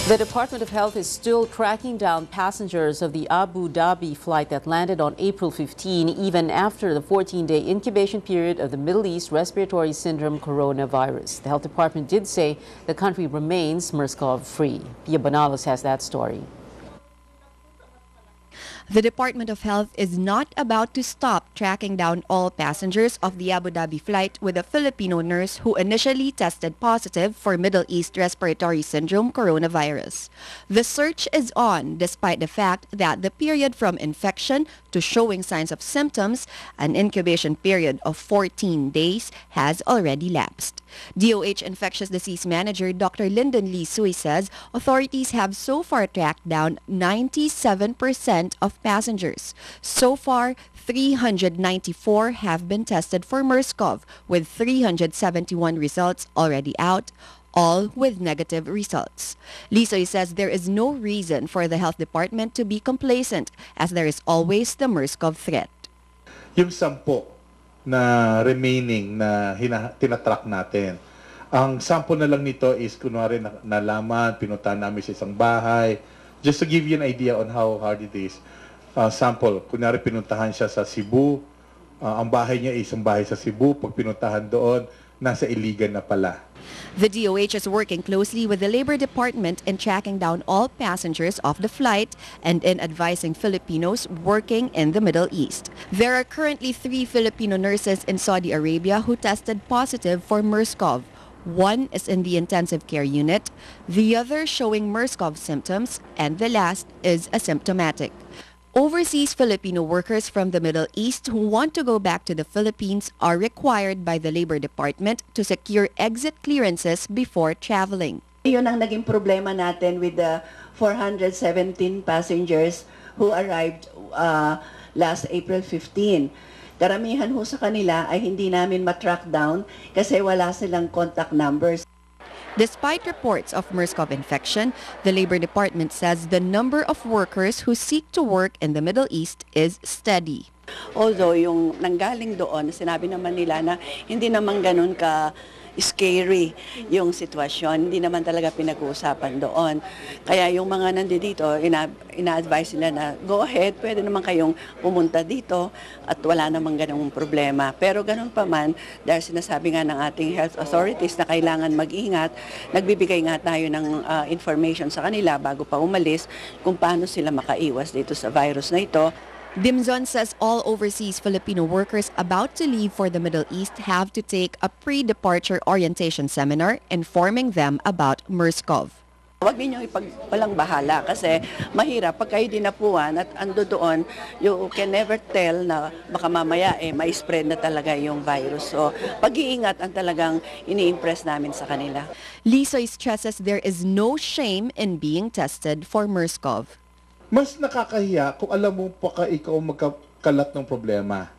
The Department of Health is still tracking down passengers of the Abu Dhabi flight that landed on April 15, even after the 14-day incubation period of the Middle East respiratory syndrome coronavirus. The health department did say the country remains MERS-CoV-free. Pia Banalos has that story. The Department of Health is not about to stop tracking down all passengers of the Abu Dhabi flight with a Filipino nurse who initially tested positive for Middle East respiratory syndrome coronavirus. The search is on despite the fact that the period from infection to showing signs of symptoms, an incubation period of 14 days, has already lapsed. DOH Infectious Disease Manager Dr. Lyndon Lee Sui says authorities have so far tracked down 97% of passengers. So far, 394 have been tested for MERS-CoV, with 371 results already out, all with negative results. Lee Sui says there is no reason for the health department to be complacent, as there is always the MERS-CoV threat. Yung 10 na remaining na tinatrack natin. Ang sample na lang nito is kunwari nalaman, pinuntahan namin sa isang bahay. Just to give you an idea on how hard it is. Sample, kunwari pinuntahan siya sa Cebu. Ang bahay niya is isang bahay sa Cebu. Pag pinuntahan doon, nasa Iligan na pala. The DOH is working closely with the Labor Department in tracking down all passengers of the flight and in advising Filipinos working in the Middle East. There are currently 3 Filipino nurses in Saudi Arabia who tested positive for MERS-CoV. One is in the intensive care unit, the other showing MERS-CoV symptoms, and the last is asymptomatic. Overseas Filipino workers from the Middle East who want to go back to the Philippines are required by the Labor Department to secure exit clearances before traveling. Yun ang naging problema natin with the 417 passengers who arrived last April 15. Karamihan ho sa kanila ay hindi namin matrack down kasi wala silang contact numbers. Despite reports of MERS-CoV infection, the Labor Department says the number of workers who seek to work in the Middle East is steady. Although yung nanggaling doon, sinabi naman nila na hindi naman ganun ka scary yung sitwasyon, hindi naman talaga pinag-uusapan doon. Kaya yung mga nandito, ina-advise nila na go ahead, pwede naman kayong pumunta dito at wala namang ganung problema. Pero ganun pa man, dahil sinasabi nga ng ating health authorities na kailangan mag-ingat, nagbibigay nga tayo ng information sa kanila bago pa umalis kung paano sila makaiwas dito sa virus na ito. Dimzon says all overseas Filipino workers about to leave for the Middle East have to take a pre-departure orientation seminar informing them about MERS-CoV. Huwag ninyong ipagpalang bahala kasi mahirap pag kayo dinapuan at ando doon, you can never tell na baka mamaya may spread na talaga yung virus. So pag-iingat ang talagang ini-impress namin sa kanila. Lee Sui stresses there is no shame in being tested for MERS-CoV. Mas nakakahiya kung alam mo pa ikaw magkakalat ng problema.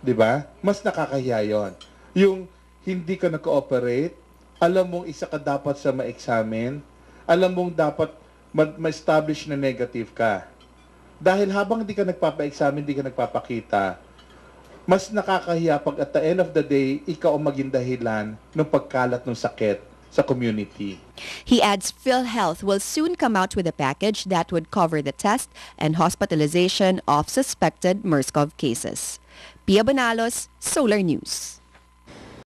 'Di ba? Mas nakakahiya 'yon. Yung hindi ka nag-cooperate, alam mong isa ka dapat sa ma-examine, alam mong dapat ma-establish na negative ka. Dahil habang hindi ka nagpapa-examine, hindi ka nagpapakita, mas nakakahiya pag at the end of the day, ikaw ang maging dahilan ng pagkalat ng sakit sa community. He adds PhilHealth will soon come out with a package that would cover the test and hospitalization of suspected MERS-CoV cases. Pia Banalos, Solar News.